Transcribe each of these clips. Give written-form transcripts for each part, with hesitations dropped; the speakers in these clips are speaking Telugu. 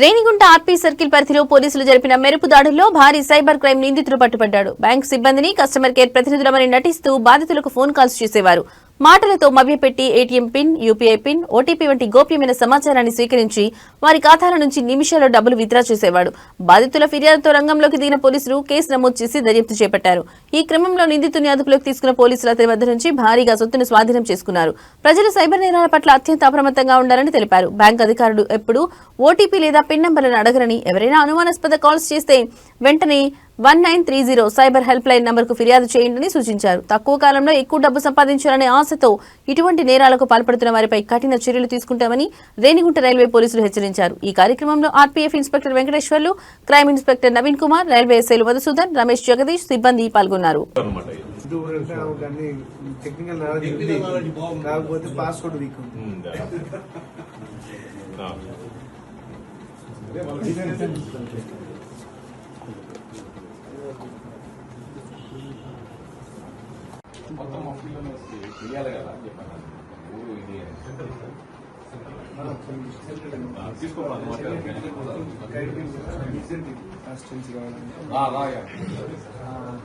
రేణిగుంట ఆర్పీ సర్కిల్ పరిధిలో పోలీసులు జరిపిన మెరుపు దాడుల్లో భారీ సైబర్ క్రైమ్ నిందితుడు పట్టుబడ్డాడు. బ్యాంకు సిబ్బందిని కస్టమర్ కేర్ ప్రతినిధులమని నటిస్తూ బాధితులకు ఫోన్ కాల్స్ చేసేవారు. మాటలతో మభ్యపెట్టి ATM pin, UPI pin, OTP వంటి గోప్యమైన సమాచారాన్ని స్వీకరించి వారి ఖాతాల నుంచి నిమిషాల్లో డబ్బులు విత్డ్రా చేసేవాడు. బాధితుల ఫిర్యాదుతో రంగంలోకి దిగిన పోలీసులు కేసు నమోదు చేసి దర్యాప్తు చేపట్టారు. ఈ క్రమంలో నిందితుని అదుపులోకి తీసుకున్న పోలీసులు అతని వద్ద నుంచి భారీగా సొత్తును స్వాధీనం చేసుకున్నారు. ప్రజలు సైబర్ నేరాల పట్ల అత్యంత అప్రమత్తంగా ఉండాలని తెలిపారు. బ్యాంకు అధికారులు ఎప్పుడూ ఓటీపీ లేదా పిన్ నంబర్లను అడగరని, ఎవరైనా అనుమానాస్పద కాల్స్ చేస్తే వెంటనే 1930 సైబర్ హెల్ప్ లైన్ నంబర్కు ఫిర్యాదు చేయండి సూచించారు. తక్కువ కాలంలో ఎక్కువ డబ్బు సంపాదించాలనే ఆశతో ఇటువంటి నేరాలకు పాల్పడుతున్న వారిపై కఠిన చర్యలు తీసుకుంటామని రేణిగుంట రైల్వే పోలీసులు హెచ్చరించారు. ఈ కార్యక్రమంలో RPF inspector Venkateswarlu, crime inspector Naveen Kumar, railway ఎస్ఐలు మధుసూదన్, రమేష్, జగదీష్ సిబ్బంది పాల్గొన్నారు. మొత్తం ఆఫీస్లోనే తెలియాలి కదా చెప్పాను ఊరు ఇది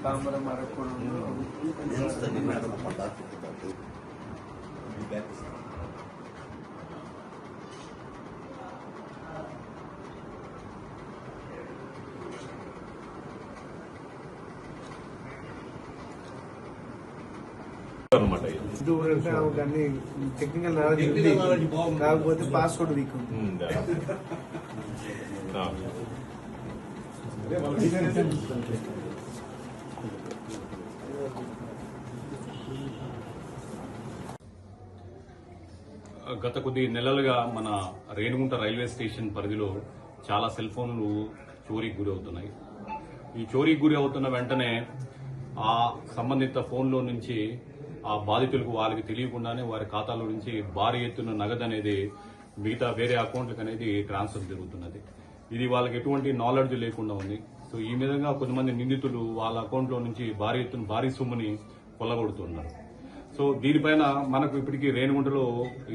తాంబరం అరకు కానీ టెక్నికల్ నాలెడ్జ్ ఉంది, కాకపోతే పాస్వర్డ్ వీక్ ఉంది. గత కొద్ది నెలలుగా మన రేణిగుంట రైల్వే స్టేషన్ పరిధిలో చాలా సెల్ ఫోన్లు చోరీకి గురి అవుతున్నాయి. ఈ చోరీకి గురి అవుతున్న వెంటనే ఆ సంబంధిత ఫోన్లో నుంచి ఆ బాధితులకు వాళ్ళకి తెలియకుండానే వారి ఖాతాలో నుంచి భారీ ఎత్తున నగదు అనేది మిగతా వేరే అకౌంట్లకు అనేది ట్రాన్స్ఫర్ జరుగుతున్నది. ఇది వాళ్ళకి ఎటువంటి నాలెడ్జ్ లేకుండా ఉంది. సో ఈ విధంగా కొంతమంది నిందితులు వాళ్ళ అకౌంట్లో నుంచి భారీ సొమ్ముని కొల్లగొడుతున్నారు. సో దీనిపైన మనకు ఇప్పటికీ రేణిగుంటలో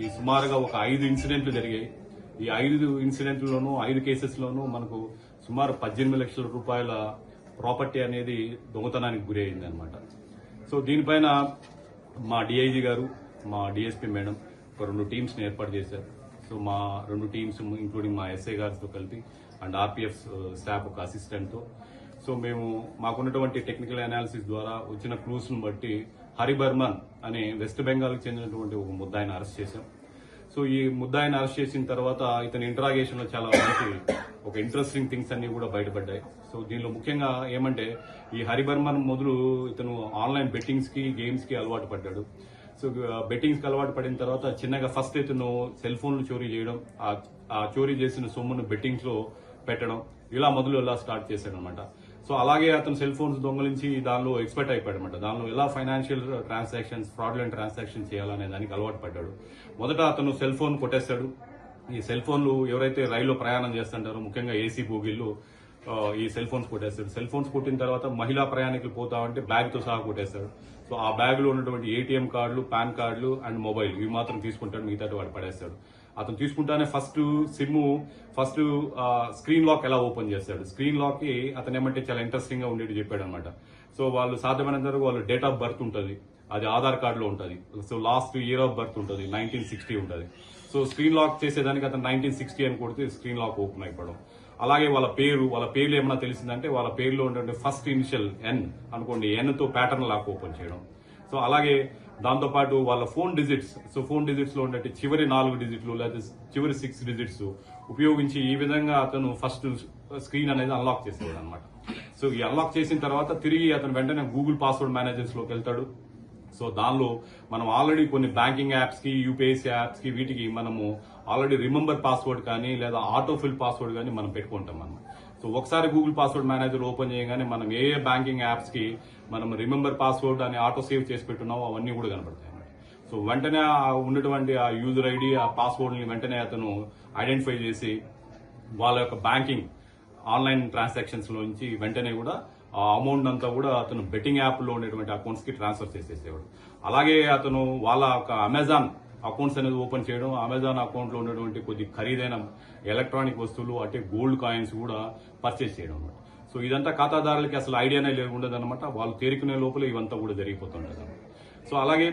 ఈ సుమారుగా ఒక 5 ఇన్సిడెంట్లు జరిగాయి. ఈ 5 ఇన్సిడెంట్లలోనూ 5 కేసెస్లోనూ మనకు సుమారు 18 లక్షల రూపాయల ప్రాపర్టీ అనేది దొంగతనానికి గురి అయింది అనమాట. సో దీనిపైన మా డిఐజీ గారు, మా డిఎస్పీ మేడం ఒక 2 టీమ్స్ని ఏర్పాటు చేశారు. సో మా 2 టీమ్స్ ఇంక్లూడింగ్ మా ఎస్ఐ గారితో కలిపి అండ్ ఆర్పీఎఫ్ స్టాఫ్ ఒక అసిస్టెంట్తో సో మేము మాకున్నటువంటి టెక్నికల్ అనాలిసిస్ ద్వారా వచ్చిన క్లూస్ను బట్టి హరిబర్మన్ అనే వెస్ట్ బెంగాల్కి చెందినటువంటి ఒక ముద్దాయిని అరెస్ట్ చేశాం. సో ఈ ముద్దాయిని అరెస్ట్ చేసిన తర్వాత ఇతని ఇంటరాగేషన్ లో చాలా మంచి ఒక ఇంట్రెస్టింగ్ థింగ్స్ అన్ని కూడా బయటపడ్డాయి. సో దీనిలో ముఖ్యంగా ఏమంటే ఈ హరిబర్మన్ మొదలు ఇతను ఆన్లైన్ బెట్టింగ్స్ కి, గేమ్స్ కి అలవాటు పడ్డాడు. సో బెట్టింగ్స్ కి అలవాటు పడిన తర్వాత చిన్నగా ఫస్ట్ ఇతను సెల్ ఫోన్లు చోరీ చేయడం, ఆ చోరీ చేసిన సొమ్మును బెట్టింగ్స్ లో పెట్టడం, ఇలా స్టార్ట్ చేశాడు అనమాట. సో అలాగే అతను సెల్ ఫోన్స్ దొంగలించి దానిలో ఎక్స్పర్ట్ అయిపోయాడు అనమాట. దానిలో ఎలా ఫైనాన్షియల్ ట్రాన్సాక్షన్స్, ఫ్రాడ్లెంట్ ట్రాన్సాక్షన్ చేయాలనే దానికి అలవాటు పడ్డాడు. మొదట అతను సెల్ ఫోన్ కొట్టేస్తాడు. ఈ సెల్ ఫోన్లు ఎవరైతే రైల్లో ప్రయాణం చేస్తుంటారో ముఖ్యంగా ఏసీ బోగీల్లో ఈ సెల్ ఫోన్స్ కొట్టేస్తాడు. సెల్ ఫోన్స్ కొట్టిన తర్వాత మహిళా ప్రయాణికులు పోతామంటే బ్యాగ్ తో సహా కొట్టేస్తాడు. సో ఆ బ్యాగ్ లో ఉన్నటువంటి ఏటీఎం కార్డులు, పాన్ కార్డులు అండ్ మొబైల్ ఇవి మాత్రం తీసుకుంటాడు, మిగతా వాడు పడేస్తాడు. అతను తీసుకుంటానే ఫస్ట్ స్క్రీన్ లాక్ ఎలా ఓపెన్ చేస్తాడు. స్క్రీన్ లాక్ కి అతను ఏమంటే చాలా ఇంట్రెస్టింగ్ గా ఉండేది చెప్పాడు అనమాట. సో వాళ్ళు సాధ్యమైనంత వరకు వాళ్ళు డేట్ ఆఫ్ బర్త్ ఉంటుంది, అది ఆధార్ కార్డులో ఉంటుంది. So last year of birth ఉంటుంది, 1960 ఉంటుంది. సో స్క్రీన్ లాక్ చేసేదానికి అతను 1960 అని కొడితే స్క్రీన్ లాక్ ఓపెన్ అయిపోవడం. అలాగే వాళ్ళ పేర్లు ఏమన్నా తెలిసిందంటే వాళ్ళ పేరులో ఉండే ఫస్ట్ ఇనిషియల్ ఎన్ అనుకోండి, ఎన్ తో ప్యాటర్న్ లాక్ ఓపెన్ చేయడం. సో అలాగే దాంతోపాటు వాళ్ళ phone digits, so phone digits లో ఉండే చివరి 4 డిజిట్లు లేదా చివరి 6 డిజిట్స్ ఉపయోగించి ఈ విధంగా అతను ఫస్ట్ స్క్రీన్ అనేది అన్లాక్ చేసేవాడు అనమాట. సో ఈ అన్లాక్ చేసిన తర్వాత తిరిగి అతను వెంటనే గూగుల్ పాస్వర్డ్ మేనేజర్స్ లోకి వెళ్తాడు. సో దానిలో మనం ఆల్రెడీ కొన్ని బ్యాంకింగ్ యాప్స్ కి, యూపీఐసీ యాప్స్ కి వీటికి మనము ఆల్రెడీ రిమెంబర్ పాస్వర్డ్ కానీ లేదా ఆటోఫిల్ పాస్వర్డ్ కానీ మనం పెట్టుకుంటాం మనం. సో ఒకసారి గూగుల్ పాస్వర్డ్ మేనేజర్ ఓపెన్ చేయగానే మనం ఏ బ్యాంకింగ్ యాప్స్ కి మనం రిమెంబర్ పాస్వర్డ్ అని ఆటో సేవ్ చేసి పెట్టున్నామో అవన్నీ కూడా కనబడతాయి అన్నమాట. సో వెంటనే ఉన్నటువంటి ఆ యూజర్ ఐడి, ఆ పాస్వర్డ్ ని వెంటనే అతను ఐడెంటిఫై చేసి వాళ్ళ యొక్క బ్యాంకింగ్ ఆన్లైన్ ట్రాన్సాక్షన్స్ లో నుంచి వెంటనే కూడా ఆ అమౌంట్ అంతా కూడా అతను బెట్టింగ్ యాప్ లో ఉండేటువంటి అకౌంట్స్ కి ట్రాన్స్ఫర్ చేసేసేవాడు. అలాగే అతను వాళ్ళ అమెజాన్ అకౌంట్స్ అనేది ఓపెన్ చేయడం, అమెజాన్ అకౌంట్లో ఉన్నటువంటి కొద్ది ఖరీదైన ఎలక్ట్రానిక్ వస్తువులు అంటే గోల్డ్ కాయిన్స్ కూడా పర్చేస్ చేయడం అన్నమాట. సో ఇదంతా ఖాతాదారులకి అసలు ఐడియానే ఉండదన్నమాట. వాళ్ళు తేరుకునే లోపల ఇవంతా కూడా జరిగిపోతుంటుంది. సో అలాగే